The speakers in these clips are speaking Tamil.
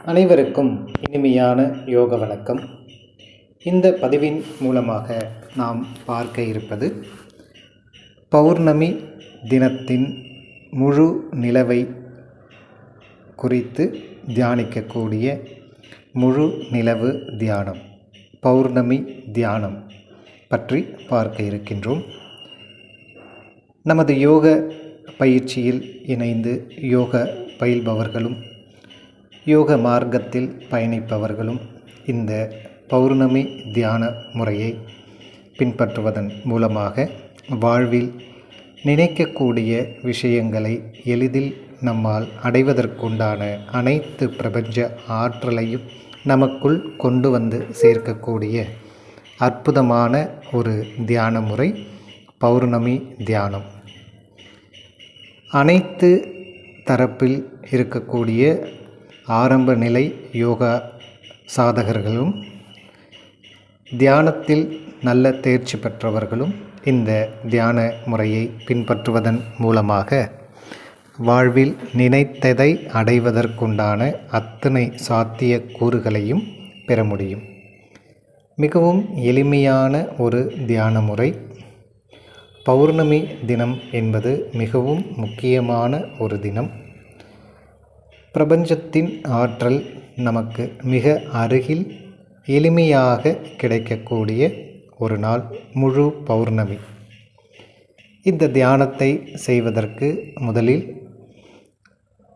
அனைவருக்கும் இனிமையான யோக வணக்கம். இந்த பதிவின் மூலமாக நாம் பார்க்க இருப்பது பௌர்ணமி தினத்தின் முழு நிலவை குறித்து தியானிக்கக்கூடிய முழு நிலவு தியானம், பௌர்ணமி தியானம் பற்றி பார்க்க இருக்கின்றோம். நமது யோக பயிற்சியில் இணைந்து யோக பயில்பவர்களும் யோக மார்க்கத்தில் பயணிப்பவர்களும் இந்த பௌர்ணமி தியான முறையை பின்பற்றுவதன் மூலமாக வாழ்வில் நினைக்கக்கூடிய விஷயங்களை எளிதில் நம்மால் அடைவதற்குண்டான அனைத்து பிரபஞ்ச ஆற்றலையும் நமக்குள் கொண்டு வந்து சேர்க்கக்கூடிய அற்புதமான ஒரு தியான முறை பௌர்ணமி தியானம். அனைத்து தரப்பில் இருக்கக்கூடிய ஆரம்ப நிலை யோகா சாதகர்களும் தியானத்தில் நல்ல தேர்ச்சி பெற்றவர்களும் இந்த தியான முறையை பின்பற்றுவதன் மூலமாக வாழ்வில் நினைத்ததை அடைவதற்குண்டான அத்தனை சாத்திய கூறுகளையும் பெற முடியும். மிகவும் எளிமையான ஒரு தியான முறை. பௌர்ணமி தினம் என்பது மிகவும் முக்கியமான ஒரு தினம். பிரபஞ்சத்தின் ஆற்றல் நமக்கு மிக அருகில் எளிமையாக கிடைக்கக்கூடிய ஒரு நாள் முழு பௌர்ணமி. இந்த தியானத்தை செய்வதற்கு முதலில்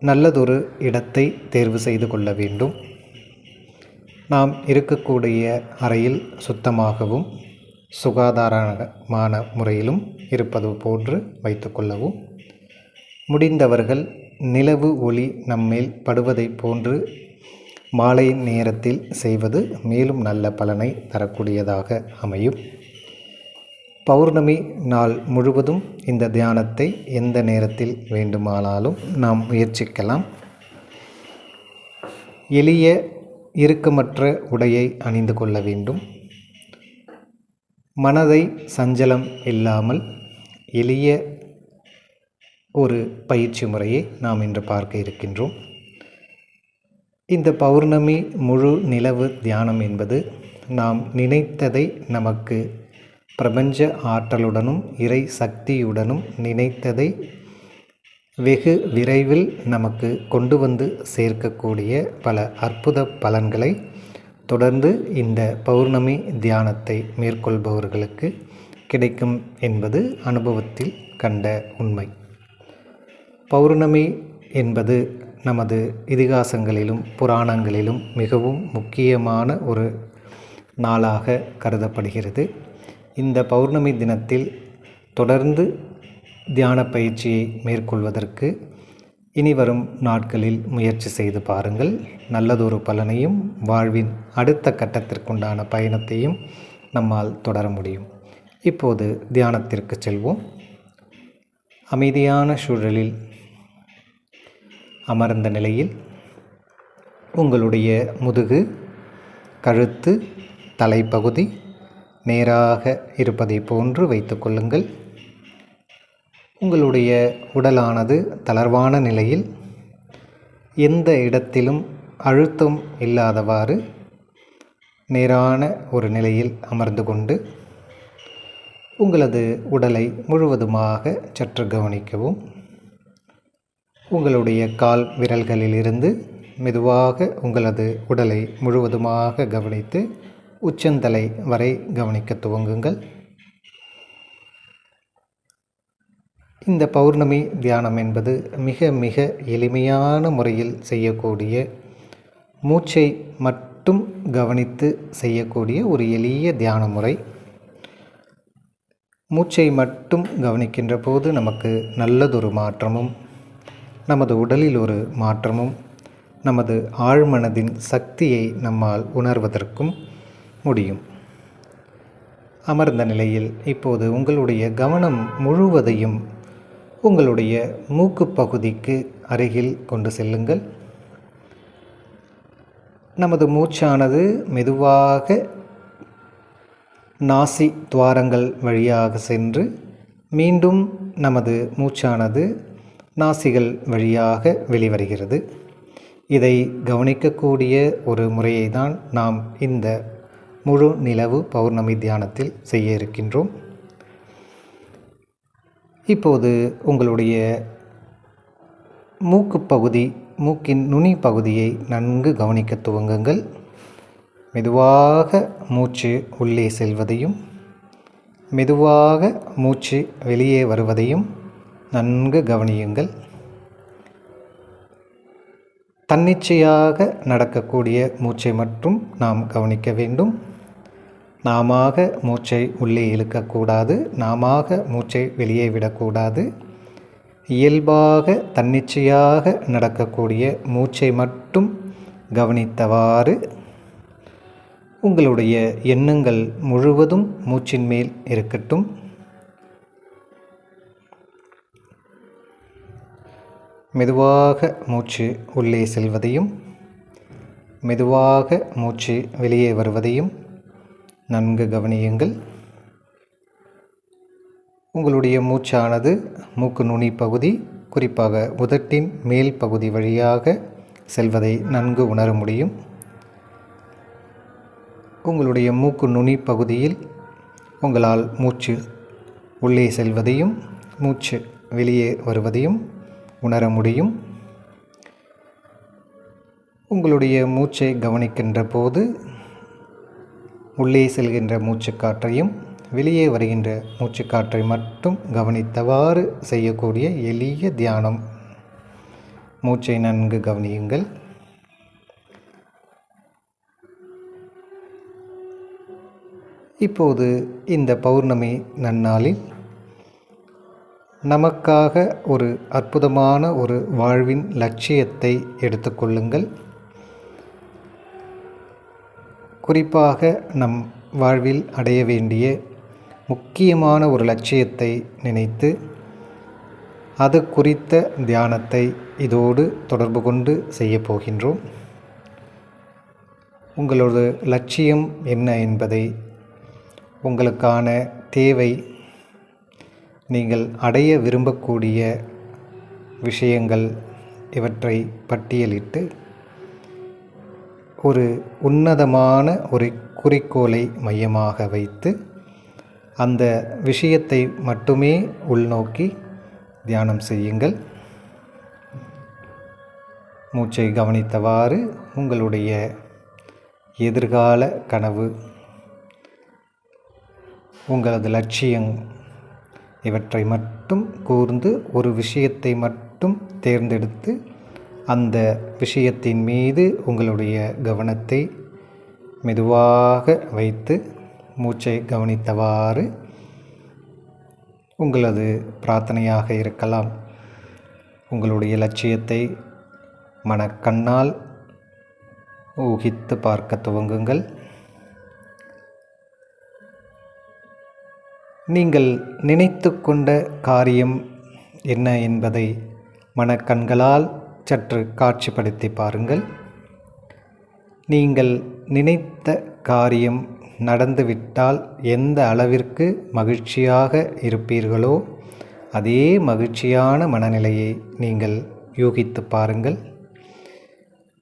நல்லதொரு இடத்தை தேர்வு செய்து கொள்ள வேண்டும். நாம் இருக்கக்கூடிய அறையில் சுத்தமாகவும் சுகாதாரமான முறையிலும் இருப்பது போன்று வைத்துக்கொள்ளவும். முடிந்தவர்கள் நிலவு ஒளி நம்மேல் படுவதை போன்று மாலை நேரத்தில் செய்வது மேலும் நல்ல பலனை தரக்கூடியதாக அமையும். பௌர்ணமி நாள் முழுவதும் இந்த தியானத்தை எந்த நேரத்தில் வேண்டுமானாலும் நாம் முயற்சிக்கலாம். எளிய இறுக்கமற்ற உடையை அணிந்து கொள்ள வேண்டும். மனதை சஞ்சலம் இல்லாமல் எளிய ஒரு பயிற்சி முறையை நாம் இன்று பார்க்க இருக்கின்றோம். இந்த பௌர்ணமி முழு நிலவு தியானம் என்பது நாம் நினைத்ததை நமக்கு பிரபஞ்ச ஆற்றலுடனும் இறை சக்தியுடனும் நினைத்ததை வெகு விரைவில் நமக்கு கொண்டு வந்து சேர்க்கக்கூடிய பல அற்புத பலன்களை தொடர்ந்து இந்த பௌர்ணமி தியானத்தை மேற்கொள்பவர்களுக்கு கிடைக்கும் என்பது அனுபவத்தில் கண்ட உண்மை. பௌர்ணமி என்பது நமது இதிகாசங்களிலும் புராணங்களிலும் மிகவும் முக்கியமான ஒரு நாளாக கருதப்படுகிறது. இந்த பௌர்ணமி தினத்தில் தொடர்ந்து தியான பயிற்சியை மேற்கொள்வதற்கு இனிவரும் நாட்களில் முயற்சி செய்து பாருங்கள். நல்லதொரு பலனையும் வாழ்வின் அடுத்த கட்டத்திற்குண்டான பயணத்தையும் நம்மால் தொடர முடியும். இப்போது தியானத்திற்கு செல்வோம். அமைதியான சூழலில் அமர்ந்த நிலையில் உங்களுடைய முதுகு, கழுத்து, தலைப்பகுதி நேராக இருப்பதை போன்று வைத்துக்கொள்ளுங்கள். உங்களுடைய உடலானது தளர்வான நிலையில் எந்த இடத்திலும் அழுத்தம் இல்லாதவாறு நேரான ஒரு நிலையில் அமர்ந்து கொண்டு உங்களது உடலை முழுவதுமாக சற்று கவனிக்கவும். உங்களுடைய கால் விரல்களிலிருந்து மெதுவாக உங்களது உடலை முழுவதுமாக கவனித்து உச்சந்தலை வரை கவனிக்க துவங்குங்கள். இந்த பௌர்ணமி தியானம் என்பது மிக மிக எளிமையான முறையில் செய்யக்கூடிய, மூச்சை மட்டும் கவனித்து செய்யக்கூடிய ஒரு எளிய தியான முறை. மூச்சை மட்டும் கவனிக்கின்ற போது நமக்கு நல்லதொரு மாற்றமும், நமது உடலில் ஒரு மாற்றமும், நமது ஆழ்மனதின் சக்தியை நம்மால் உணர்வதற்கும் முடியும். அமர்ந்த நிலையில் இப்போது உங்களுடைய கவனம் முழுவதையும் உங்களுடைய மூக்கு பகுதிக்கு அருகில் கொண்டு செல்லுங்கள். நமது மூச்சானது மெதுவாக நாசி துவாரங்கள் வழியாக சென்று மீண்டும் நமது மூச்சானது நாசிகள் வழியாக வெளிவருகிறது. இதை கவனிக்கக்கூடிய ஒரு முறையை தான் நாம் இந்த முழு நிலவு பௌர்ணமி தியானத்தில் செய்ய இருக்கின்றோம். இப்போது உங்களுடைய மூக்குப்பகுதி, மூக்கின் நுனி பகுதியை நன்கு கவனிக்க துவங்குங்கள். மெதுவாக மூச்சு உள்ளே செல்வதையும் மெதுவாக மூச்சு வெளியே வருவதையும் நன்கு கவனியுங்கள். தன்னிச்சையாக நடக்கக்கூடிய மூச்சை மட்டும் நாம் கவனிக்க வேண்டும். நாமாக மூச்சை உள்ளே இழுக்கக்கூடாது, நாமாக மூச்சை வெளியே விடக்கூடாது. இயல்பாக தன்னிச்சையாக நடக்கக்கூடிய மூச்சை மட்டும் கவனித்தவாறு உங்களுடைய எண்ணங்கள் முழுவதும் மூச்சின் மேல் இருக்கட்டும். மெதுவாக மூச்சு உள்ளே செல்வதையும் மெதுவாக மூச்சு வெளியே வருவதையும் நன்கு கவனியுங்கள். உங்களுடைய மூச்சானது மூக்கு நுனி பகுதி, குறிப்பாக உதட்டின் மேல் பகுதி வழியாக செல்வதை நன்கு உணர முடியும். உங்களுடைய மூக்கு நுனி பகுதியில் உங்களால் மூச்சு உள்ளே செல்வதையும் மூச்சு வெளியே வருவதையும் உணர முடியும். உங்களுடைய மூச்சை கவனிக்கின்ற போது உள்ளே செல்கின்ற மூச்சுக்காற்றையும் வெளியே வருகின்ற மூச்சுக்காற்றை மட்டும் கவனித்தவாறு செய்யக்கூடிய எளிய தியானம். மூச்சை நன்கு கவனியுங்கள். இப்போது இந்த பௌர்ணமி நன்னாளில் நமக்காக ஒரு அற்புதமான ஒரு வாழ்வின் லட்சியத்தை எடுத்துக்கொள்ளுங்கள். குறிப்பாக நம் வாழ்வில் அடைய வேண்டிய முக்கியமான ஒரு லட்சியத்தை நினைத்து அது குறித்த தியானத்தை இதோடு தொடர்பு கொண்டு செய்ய போகின்றோம். உங்களோட லட்சியம் என்ன என்பதை, உங்களுக்கான தேவை, நீங்கள் அடைய விரும்பக்கூடிய விஷயங்கள் இவற்றை பட்டியலிட்டு ஒரு உன்னதமான ஒரு குறிக்கோளை மையமாக வைத்து அந்த விஷயத்தை மட்டுமே உள்நோக்கி தியானம் செய்யுங்கள். மூச்சை கவனித்தவாறு உங்களுடைய எதிர்கால கனவு, உங்களது லட்சியம் இவற்றை மட்டும் கூர்ந்து ஒரு விஷயத்தை மட்டும் தேர்ந்தெடுத்து அந்த விஷயத்தின் மீது உங்களுடைய கவனத்தை மெதுவாக வைத்து மூச்சை கவனித்தவாறு உங்களது பிரார்த்தனையாக இருக்கலாம். உங்களுடைய லட்சியத்தை மனக்கண்ணால் ஊகித்து பார்க்க துவங்குங்கள். நீங்கள் நினைத்து கொண்ட காரியம் என்ன என்பதை மனக்கண்களால் சற்று காட்சிப்படுத்தி பாருங்கள். நீங்கள் நினைத்த காரியம் நடந்துவிட்டால் எந்த அளவிற்கு மகிழ்ச்சியாக இருப்பீர்களோ அதே மகிழ்ச்சியான மனநிலையை நீங்கள் யூகித்து பாருங்கள்.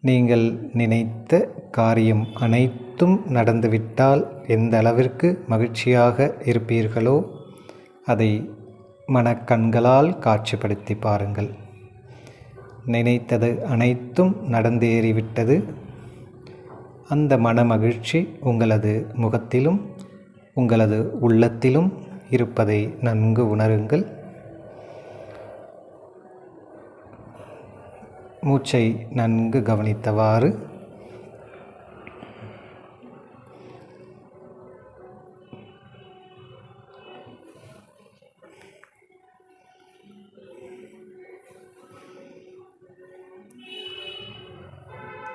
நீங்கள் நினைத்த காரியம் அனைத்தும் நடந்துவிட்டால் எந்த அளவிற்கு மகிழ்ச்சியாக இருப்பீர்களோ அதை மனக்கண்களால் காட்சிப்படுத்தி பாருங்கள். நினைத்தது அனைத்தும் நடந்தேறிவிட்டது. அந்த மனமகிழ்ச்சி உங்களது முகத்திலும் உங்களது உள்ளத்திலும் இருப்பதை நன்கு உணருங்கள். மூச்சை நன்கு கவனித்தவாறு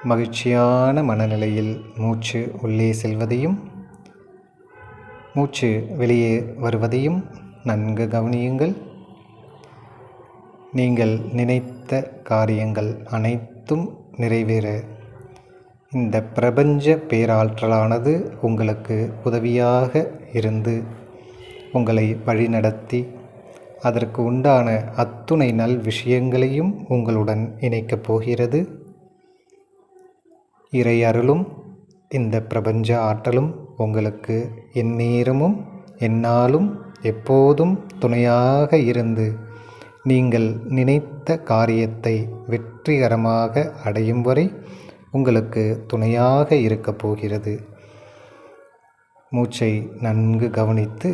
மகிழ்ச்சியான மனநிலையில் மூச்சு உள்ளே செல்வதையும் மூச்சு வெளியே வருவதையும் நன்கு கவனியுங்கள். நீங்கள் நினைத்த காரியங்கள் அனைத்தும் நிறைவேற இந்த பிரபஞ்ச பேராற்றலானது உங்களுக்கு உதவியாக இருந்து உங்களை வழிநடத்தி அதற்கு உண்டான அத்துணை நல் விஷயங்களையும் உங்களுடன் இணைக்கப் போகிறது. இறை அருளும் இந்த பிரபஞ்ச ஆற்றலும் உங்களுக்கு எந்நேரமும் எந்நாளும் எப்போதும் துணையாக இருந்து நீங்கள் நினைத்த காரியத்தை வெற்றிகரமாக அடையும் வரை உங்களுக்கு துணையாக இருக்கப் போகிறது. மூச்சை நன்கு கவனித்து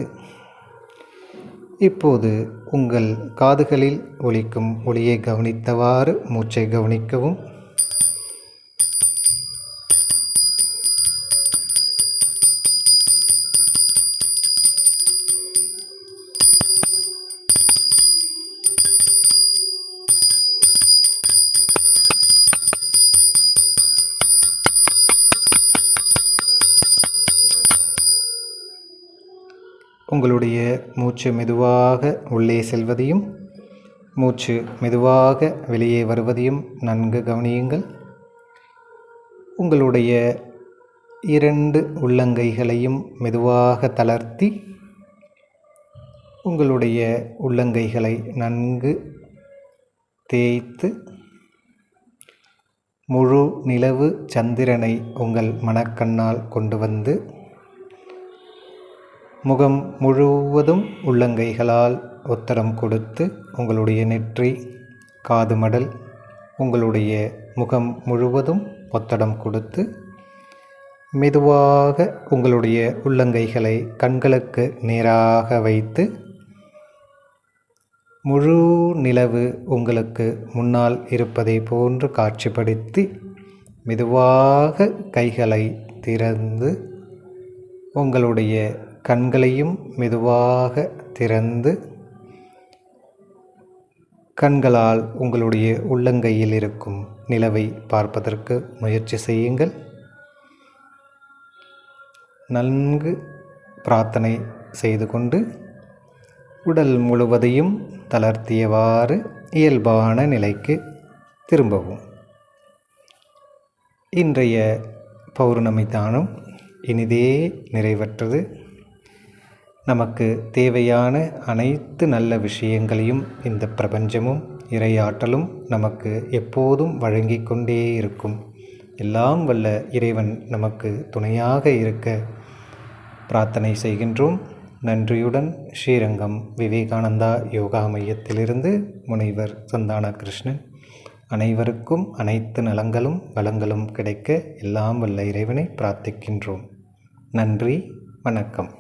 இப்போது உங்கள் காதுகளில் ஒலிக்கும் ஒலியை கவனித்தவாறு மூச்சை கவனிக்கவும். உங்களுடைய மூச்சு மெதுவாக உள்ளே செல்வதையும் மூச்சு மெதுவாக வெளியே வருவதையும் நன்கு கவனியுங்கள். உங்களுடைய 2 உள்ளங்கைகளையும் மெதுவாக தளர்த்தி உங்களுடைய உள்ளங்கைகளை நன்கு தேய்த்து முழு நிலவு சந்திரனை உங்கள் மனக்கண்ணால் கொண்டு வந்து முகம் முழுவதும் உள்ளங்கைகளால் ஒத்தடம் கொடுத்து உங்களுடைய நெற்றி, காது மடல், உங்களுடைய முகம் முழுவதும் ஒத்தடம் கொடுத்து மெதுவாக உங்களுடைய உள்ளங்கைகளை கண்களுக்கு நேராக வைத்து முழு நிலவு உங்களுக்கு முன்னால் இருப்பதை போன்று காட்சிப்படுத்தி மெதுவாக கைகளை திறந்து உங்களுடைய கண்களையும் மெதுவாக திறந்து கண்களால் உங்களுடைய உள்ளங்கையில் இருக்கும் நிலவை பார்ப்பதற்கு முயற்சி செய்யுங்கள். நன்கு பிரார்த்தனை செய்து கொண்டு உடல் முழுவதையும் தளர்த்தியவாறு இயல்பான நிலைக்கு திரும்பவும். இன்றைய பௌர்ணமி தானம் இனிதே நிறைவற்றது. நமக்கு தேவையான அனைத்து நல்ல விஷயங்களையும் இந்த பிரபஞ்சமும் இறையாற்றலும் நமக்கு எப்போதும் வழங்கி கொண்டே இருக்கும். எல்லாம் வல்ல இறைவன் நமக்கு துணையாக இருக்க பிரார்த்தனை செய்கின்றோம். நன்றியுடன் ஸ்ரீரங்கம் விவேகானந்தா யோகா மையத்திலிருந்து முனைவர் சந்தான கிருஷ்ணன். அனைவருக்கும் அனைத்து நலங்களும் வளங்களும் கிடைக்க எல்லாம் வல்ல இறைவனை பிரார்த்திக்கின்றோம். நன்றி, வணக்கம்.